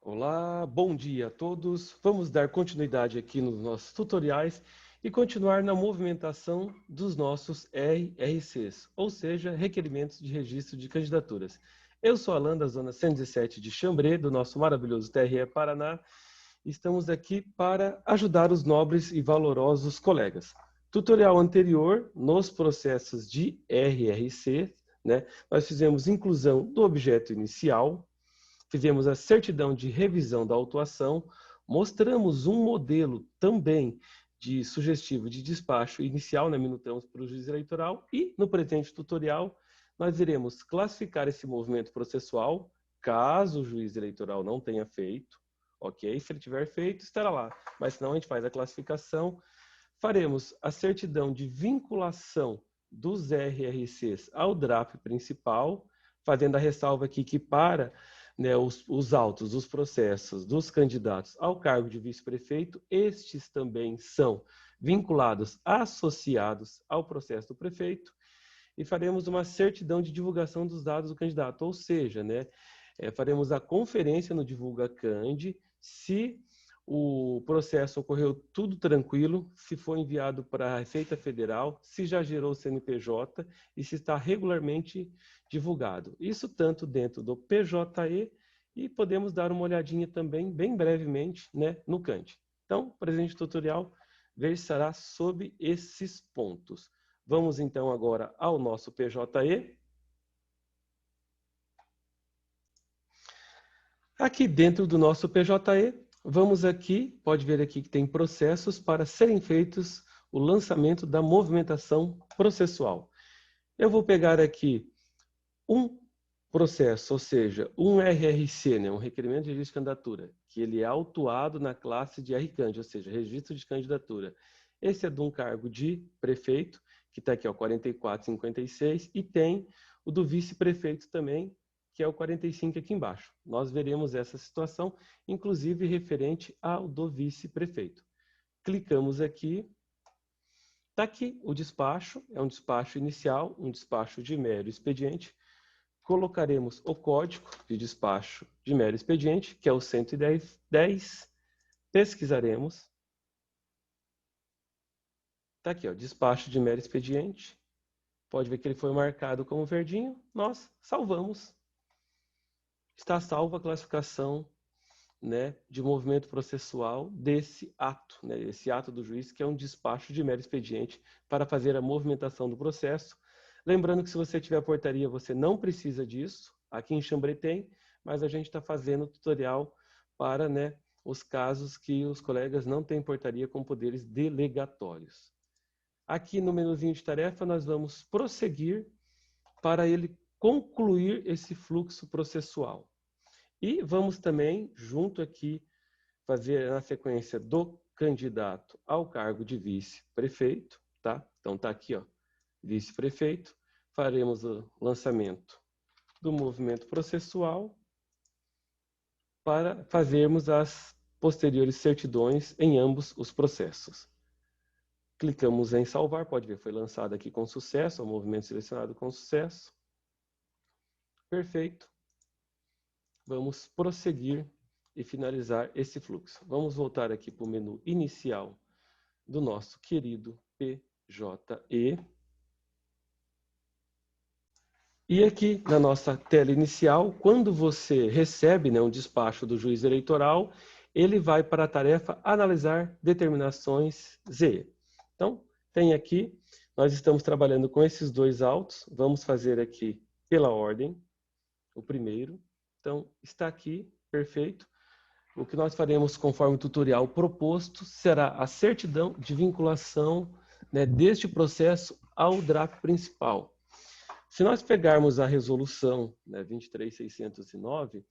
Olá, bom dia a todos. Vamos dar continuidade aqui nos nossos tutoriais e continuar na movimentação dos nossos RRCs, ou seja, Requerimentos de Registro de Candidaturas. Eu sou Alan, da Zona 117 de Xambrê, do nosso maravilhoso TRE Paraná. Estamos aqui para ajudar os nobres e valorosos colegas. Tutorial anterior, nos processos de RRC, nós fizemos inclusão do objeto inicial, fizemos a certidão de revisão da autuação, mostramos um modelo também de sugestivo de despacho inicial, minutamos para o juiz eleitoral, e no presente tutorial nós iremos classificar esse movimento processual, caso o juiz eleitoral não tenha feito, ok? Se ele tiver feito, estará lá, mas senão a gente faz a classificação. Faremos a certidão de vinculação dos RRCs ao DRAP principal, fazendo a ressalva aqui que para os autos, os processos dos candidatos ao cargo de vice-prefeito, estes também são vinculados, associados ao processo do prefeito, e faremos uma certidão de divulgação dos dados do candidato, ou seja, faremos a conferência no Divulga Candi, se o processo ocorreu tudo tranquilo, se foi enviado para a Receita Federal, se já gerou o CNPJ e se está regularmente divulgado. Isso tanto dentro do PJE e podemos dar uma olhadinha também, bem brevemente, no Candi. Então, o presente tutorial versará sobre esses pontos. Vamos então agora ao nosso PJE. Aqui dentro do nosso PJE, vamos aqui, pode ver aqui que tem processos para serem feitos o lançamento da movimentação processual. Eu vou pegar aqui um processo, ou seja, um RRC, um requerimento de registro de candidatura, que ele é autuado na classe de RCAND, ou seja, registro de candidatura. Esse é de um cargo de prefeito, que está aqui, ó, 4456, e tem o do vice-prefeito também, que é o 45 aqui embaixo. Nós veremos essa situação, inclusive referente ao do vice-prefeito. Clicamos aqui. Está aqui o despacho, é um despacho inicial, um despacho de mero expediente. Colocaremos o código de despacho de mero expediente, que é o 110. Pesquisaremos. Está aqui, ó, despacho de mero expediente. Pode ver que ele foi marcado como verdinho. Nós salvamos. Está salva a classificação, de movimento processual desse ato, esse ato do juiz, que é um despacho de mero expediente para fazer a movimentação do processo. Lembrando que se você tiver portaria, você não precisa disso. Aqui em Xambrê tem, mas a gente está fazendo tutorial para os casos que os colegas não têm portaria com poderes delegatórios. Aqui no menuzinho de tarefa, nós vamos prosseguir para ele concluir esse fluxo processual. E vamos também, junto aqui, fazer na sequência do candidato ao cargo de vice-prefeito, tá? Então tá aqui, ó, vice-prefeito. Faremos o lançamento do movimento processual para fazermos as posteriores certidões em ambos os processos. Clicamos em salvar, pode ver, foi lançado aqui com sucesso, o movimento selecionado com sucesso. Perfeito. Vamos prosseguir e finalizar esse fluxo. Vamos voltar aqui para o menu inicial do nosso querido PJE. E aqui na nossa tela inicial, quando você recebe um despacho do juiz eleitoral, ele vai para a tarefa analisar determinações ZE. Então, tem aqui, nós estamos trabalhando com esses dois autos, vamos fazer aqui pela ordem, o primeiro. Então, está aqui, perfeito. O que nós faremos conforme o tutorial proposto será a certidão de vinculação deste processo ao DRAP principal. Se nós pegarmos a resolução 23609,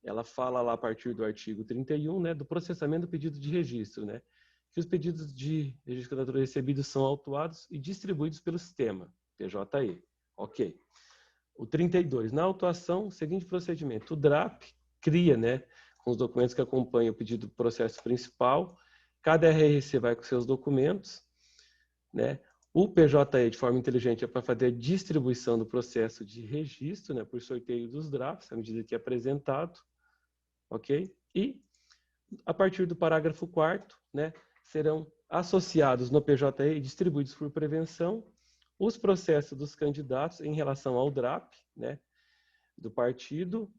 ela fala lá a partir do artigo 31, do processamento do pedido de registro, que os pedidos de registro de candidatura recebidos são autuados e distribuídos pelo sistema, PJE. Ok. O 32, na autuação, seguinte procedimento, o DRAP cria, com os documentos que acompanham o pedido do processo principal, cada RRC vai com seus documentos, o PJE, de forma inteligente, é para fazer a distribuição do processo de registro, por sorteio dos drafts, à medida que é apresentado, ok? E, a partir do parágrafo 4º, né, serão associados no PJE e distribuídos por prevenção os processos dos candidatos em relação ao DRAP, né, do partido,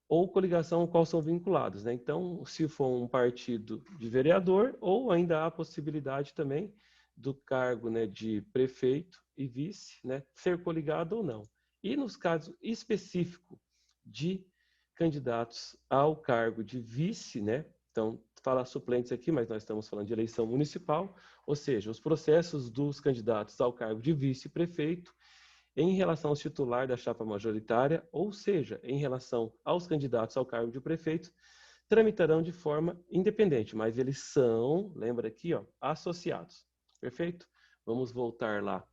ou coligação ao qual são vinculados, né? Então, se for um partido de vereador, ou ainda há a possibilidade também do cargo, né, de prefeito e vice, né, ser coligado ou não. E nos casos específicos de candidatos ao cargo de vice, né? Então, fala suplentes aqui, mas nós estamos falando de eleição municipal, ou seja, os processos dos candidatos ao cargo de vice-prefeito em relação ao titular da chapa majoritária, ou seja, em relação aos candidatos ao cargo de prefeito, tramitarão de forma independente, mas eles são, lembra aqui, ó, associados. Perfeito? Vamos voltar lá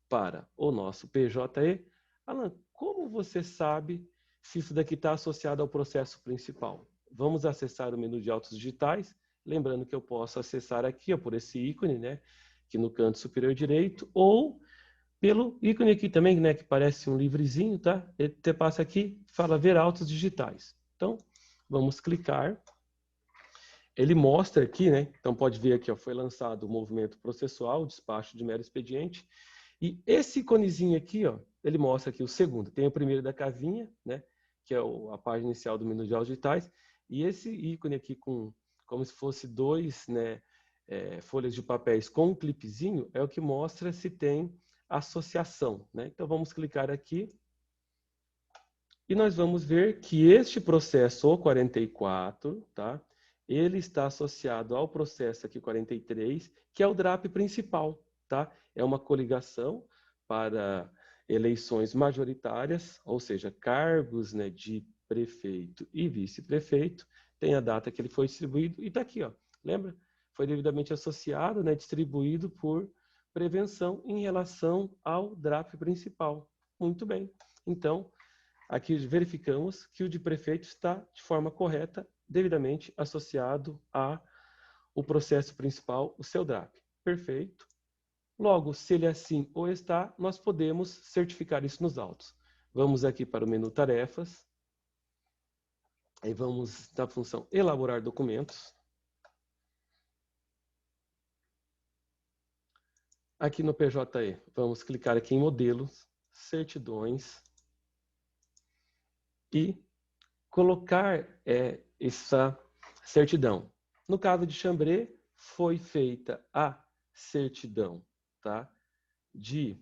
para o nosso PJE. Alan, como você sabe se isso daqui está associado ao processo principal? Vamos acessar o menu de autos digitais, lembrando que eu posso acessar aqui, ó, por esse ícone, né, aqui no canto superior direito, ou pelo ícone aqui também, né, que parece um livrezinho, tá? Ele te passa aqui, fala ver autos digitais. Então, vamos clicar. Ele mostra aqui, né? Então, pode ver aqui, ó, foi lançado o movimento processual, despacho de mero expediente. E esse iconezinho aqui, ó, ele mostra aqui o segundo. Tem o primeiro da casinha, né? Que é a página inicial do menu de autos digitais. E esse ícone aqui como se fosse dois, né, folhas de papéis com um clipezinho, é o que mostra se tem associação, né? Então vamos clicar aqui e nós vamos ver que este processo, o 44, tá? Ele está associado ao processo aqui 43, que é o DRAP principal, tá? É uma coligação para eleições majoritárias, ou seja, cargos, né, de prefeito e vice-prefeito. Tem a data que ele foi distribuído e está aqui, ó. Lembra? Foi devidamente associado, né, distribuído por prevenção em relação ao DRAP principal. Muito bem. Então, aqui verificamos que o de prefeito está de forma correta, devidamente associado ao processo principal, o seu DRAP. Perfeito. Logo, se ele assim ou está, nós podemos certificar isso nos autos. Vamos aqui para o menu tarefas. Aí vamos na função elaborar documentos. Aqui no PJE, vamos clicar aqui em modelos, certidões e colocar essa certidão. No caso de Chambré, foi feita a certidão, tá, de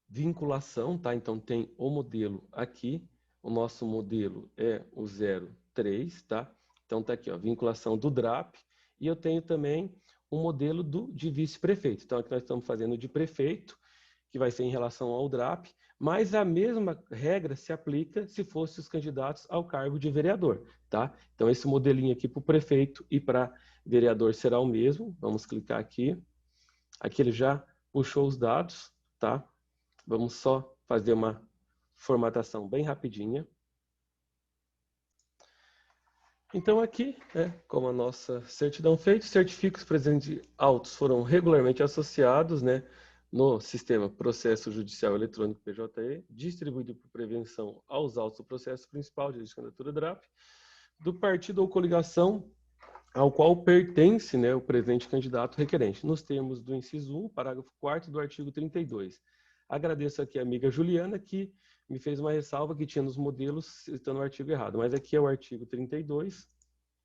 vinculação, tá? Então tem o modelo aqui, o nosso modelo é o 03, tá? Então tá aqui, ó, vinculação do DRAP, e eu tenho também o modelo de vice-prefeito. Então aqui nós estamos fazendo de prefeito, que vai ser em relação ao DRAP, mas a mesma regra se aplica se fossem os candidatos ao cargo de vereador, tá? Então esse modelinho aqui para o prefeito e para vereador será o mesmo. Vamos clicar aqui. Aqui ele já puxou os dados, tá? Vamos só fazer uma formatação bem rapidinha. Então aqui, como a nossa certidão feita, certifica que os presentes autos foram regularmente associados, né, no sistema Processo Judicial Eletrônico PJE, distribuído por prevenção aos autos do processo principal de candidatura DRAP, do partido ou coligação ao qual pertence, né, o presente candidato requerente, nos termos do inciso 1, parágrafo 4º do artigo 32. Agradeço aqui a amiga Juliana, que me fez uma ressalva que tinha nos modelos citando o artigo errado, mas aqui é o artigo 32,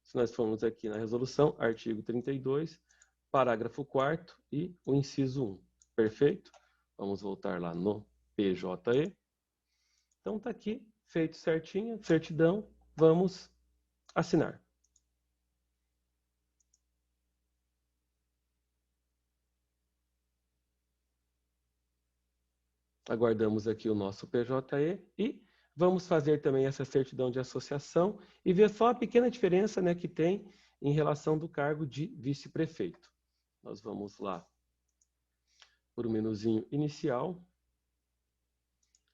se nós formos aqui na resolução, artigo 32, parágrafo 4º e o inciso 1. Perfeito? Vamos voltar lá no PJE. Então está aqui, feito certinho, certidão, vamos assinar. Aguardamos aqui o nosso PJE e vamos fazer também essa certidão de associação e ver só a pequena diferença, né, que tem em relação do cargo de vice-prefeito. Nós vamos lá por o menuzinho inicial,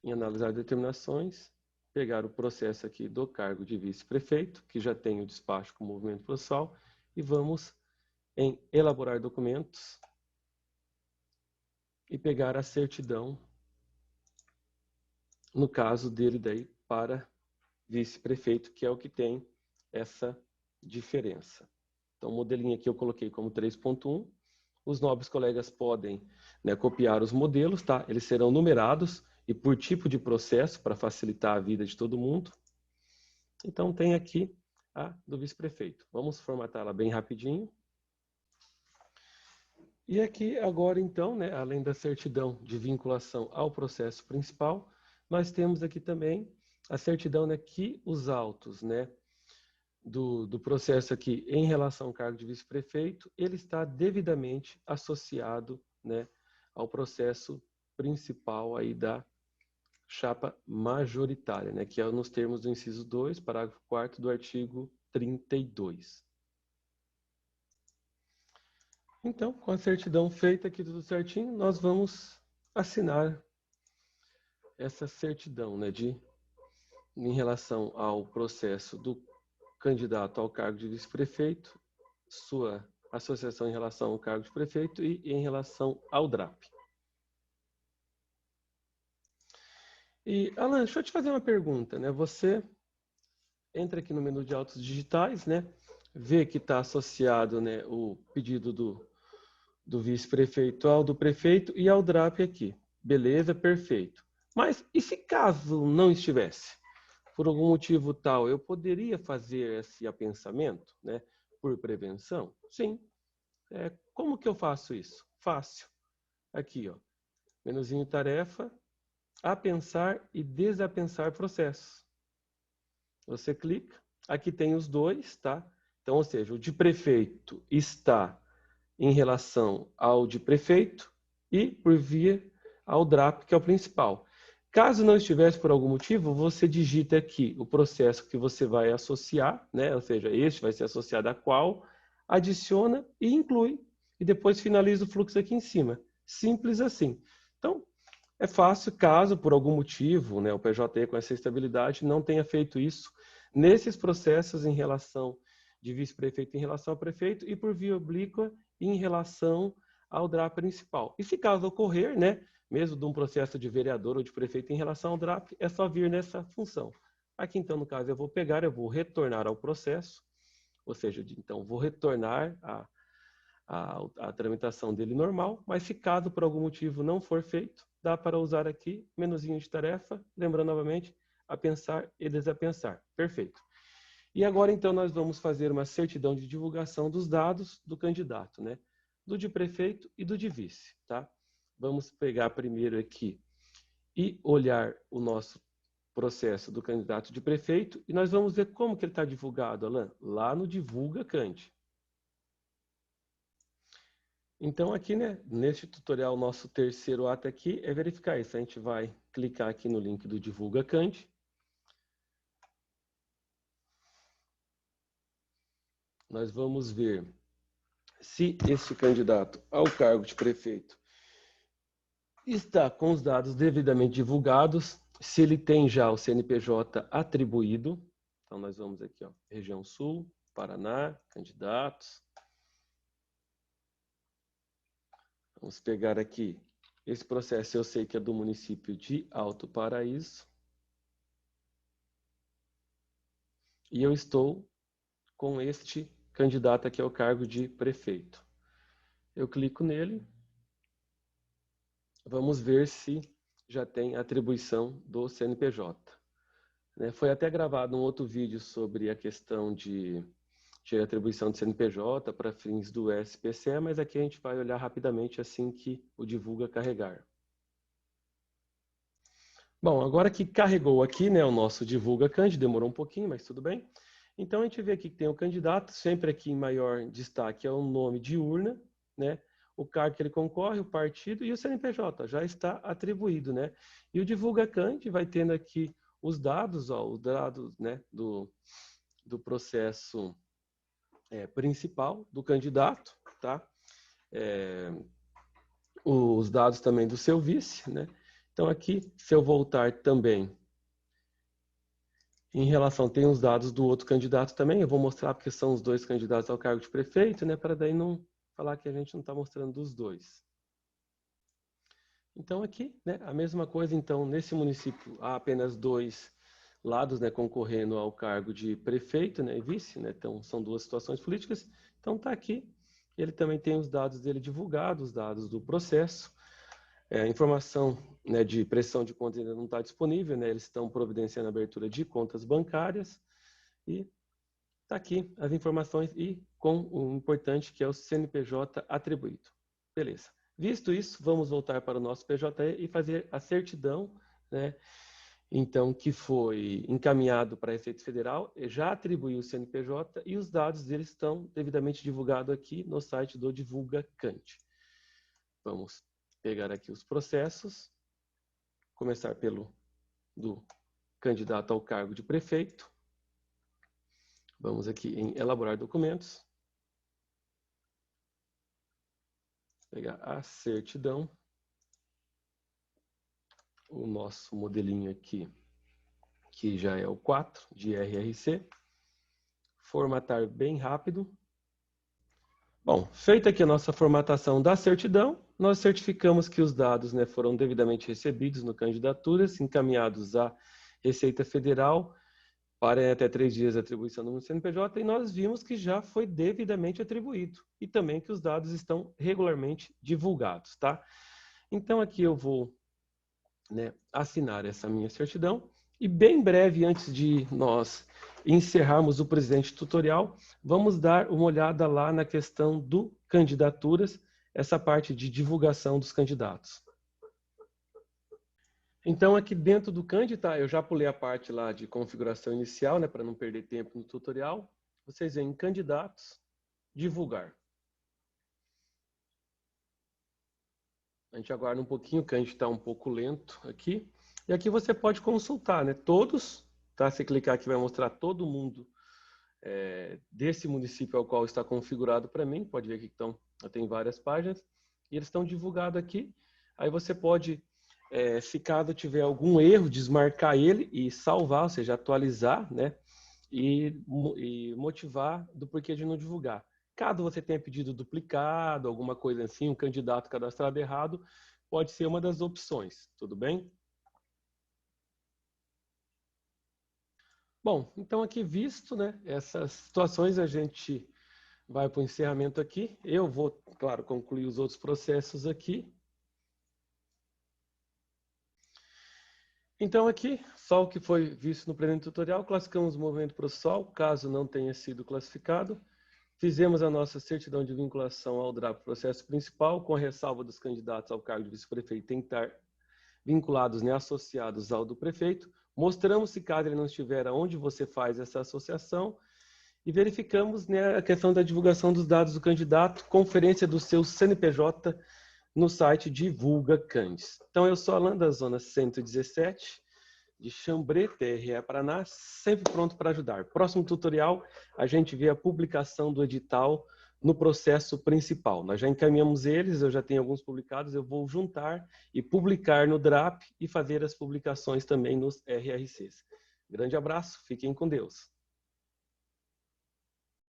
em analisar determinações, pegar o processo aqui do cargo de vice-prefeito, que já tem o despacho com o movimento processual, e vamos em elaborar documentos e pegar a certidão, no caso dele daí, para vice-prefeito, que é o que tem essa diferença. Então, o modelinho aqui eu coloquei como 3.1. Os nobres colegas podem, né, copiar os modelos, tá? Eles serão numerados e por tipo de processo para facilitar a vida de todo mundo. Então, tem aqui a do vice-prefeito. Vamos formatá-la bem rapidinho. E aqui agora, então, né, além da certidão de vinculação ao processo principal, nós temos aqui também a certidão, né, que os autos, né, do processo aqui em relação ao cargo de vice-prefeito, ele está devidamente associado, né, ao processo principal aí da chapa majoritária, né, que é nos termos do inciso 2, parágrafo 4º do artigo 32. Então, com a certidão feita aqui tudo certinho, nós vamos assinar essa certidão, né, em relação ao processo do candidato ao cargo de vice-prefeito, sua associação em relação ao cargo de prefeito e em relação ao DRAP. E, Alan, deixa eu te fazer uma pergunta, né? Você entra aqui no menu de autos digitais, né? Vê que está associado, né, o pedido do vice-prefeito ao do prefeito e ao DRAP aqui. Beleza, perfeito. Mas e se caso não estivesse? Por algum motivo tal, eu poderia fazer esse apensamento, né, por prevenção? Sim. Como que eu faço isso? Fácil. Aqui, ó, menuzinho tarefa, apensar e desapensar processos. Você clica, aqui tem os dois, tá? Então, ou seja, o de prefeito está em relação ao de prefeito e por via ao DRAP, que é o principal. Caso não estivesse por algum motivo, você digita aqui o processo que você vai associar, né? Ou seja, este vai ser associado a qual, adiciona e inclui, e depois finaliza o fluxo aqui em cima. Simples assim. Então, é fácil caso, por algum motivo, né, o PJE com essa estabilidade não tenha feito isso nesses processos em relação de vice-prefeito em relação ao prefeito e por via oblíqua em relação ao DRAP principal. E se caso ocorrer, né, mesmo de um processo de vereador ou de prefeito em relação ao DRAP, é só vir nessa função. Aqui, então, no caso, eu vou retornar ao processo, ou seja, então, vou retornar a tramitação dele normal, mas se caso por algum motivo não for feito, dá para usar aqui, menuzinho de tarefa, lembrando novamente, apensar e desapensar. Perfeito. E agora, então, nós vamos fazer uma certidão de divulgação dos dados do candidato, né? Do de prefeito e do de vice, tá? Vamos pegar primeiro aqui e olhar o nosso processo do candidato de prefeito e nós vamos ver como que ele está divulgado, Alan, lá no Divulga Cand. Então aqui, né, neste tutorial, nosso terceiro ato aqui é verificar isso. A gente vai clicar aqui no link do Divulga Cand. Nós vamos ver se este candidato ao cargo de prefeito está com os dados devidamente divulgados, se ele tem já o CNPJ atribuído. Então nós vamos aqui, ó, região sul, Paraná, candidatos. Vamos pegar aqui, esse processo eu sei que é do município de Alto Paraíso. E eu estou com este candidato aqui ao cargo de prefeito. Eu clico nele. Vamos ver se já tem atribuição do CNPJ. Foi até gravado um outro vídeo sobre a questão de atribuição de CNPJ para fins do SPCE, mas aqui a gente vai olhar rapidamente assim que o Divulga carregar. Bom, agora que carregou aqui, né, o nosso Divulga Cand, demorou um pouquinho, mas tudo bem. Então a gente vê aqui que tem o candidato, sempre aqui em maior destaque é o nome de urna, né? O cargo que ele concorre, o partido e o CNPJ já está atribuído, né? E o Divulga Cand vai tendo aqui os dados, ó, os dados, né, do processo principal do candidato, tá? Os dados também do seu vice, né? Então aqui, se eu voltar também em relação, tem os dados do outro candidato também, eu vou mostrar porque são os dois candidatos ao cargo de prefeito, né? Para daí não falar que a gente não está mostrando dos dois. Então aqui, né, a mesma coisa, então, nesse município há apenas dois lados, né, concorrendo ao cargo de prefeito, né, e vice, né, então são duas situações políticas. Então está aqui, ele também tem os dados dele divulgados, os dados do processo. A informação, né, de prestação de contas ainda não está disponível, né, eles estão providenciando a abertura de contas bancárias e está aqui as informações e com o importante que é o CNPJ atribuído. Beleza. Visto isso, vamos voltar para o nosso PJE e fazer a certidão, né? Então, que foi encaminhado para a Receita Federal, já atribuiu o CNPJ e os dados deles estão devidamente divulgados aqui no site do Divulga Cante. Vamos pegar aqui os processos, começar pelo do candidato ao cargo de prefeito. Vamos aqui em elaborar documentos. Pegar a certidão. O nosso modelinho aqui, que já é o 4 de RRC. Formatar bem rápido. Bom, feita aqui a nossa formatação da certidão, nós certificamos que os dados, né, foram devidamente recebidos no Candidaturas, encaminhados à Receita Federal, para até 3 dias a atribuição do CNPJ, e nós vimos que já foi devidamente atribuído, e também que os dados estão regularmente divulgados, tá? Então aqui eu vou, né, assinar essa minha certidão, e bem breve, antes de nós encerrarmos o presente tutorial, vamos dar uma olhada lá na questão do Candidaturas, essa parte de divulgação dos candidatos. Então, aqui dentro do Candy, tá? Eu já pulei a parte lá de configuração inicial, né, para não perder tempo no tutorial. Vocês vêm em Candidatos, Divulgar. A gente aguarda um pouquinho, o Candy está um pouco lento aqui. E aqui você pode consultar, né? Todos, tá? Se clicar aqui vai mostrar todo mundo desse município ao qual está configurado para mim. Pode ver aqui que tem várias páginas. E eles estão divulgados aqui. Aí você pode, se caso tiver algum erro, desmarcar ele e salvar, ou seja, atualizar, né? E motivar do porquê de não divulgar. Caso você tenha pedido duplicado, alguma coisa assim, um candidato cadastrado errado, pode ser uma das opções, tudo bem? Bom, então aqui visto, né, essas situações a gente vai para o encerramento aqui. Eu vou, claro, concluir os outros processos aqui. Então aqui, só o que foi visto no presente tutorial, classificamos o movimento processual, caso não tenha sido classificado. Fizemos a nossa certidão de vinculação ao DRAP processo principal, com a ressalva dos candidatos ao cargo de vice-prefeito tem que estar vinculados, né, associados ao do prefeito. Mostramos se caso ele não estiver onde você faz essa associação e verificamos, né, a questão da divulgação dos dados do candidato, conferência do seu CNPJ no site Divulga Candes. Então eu sou Alan da Zona 117 de Xambrê, TRE Paraná, sempre pronto para ajudar. Próximo tutorial, a gente vê a publicação do edital no processo principal. Nós já encaminhamos eles, eu já tenho alguns publicados, eu vou juntar e publicar no DRAP e fazer as publicações também nos RRCs. Grande abraço, fiquem com Deus.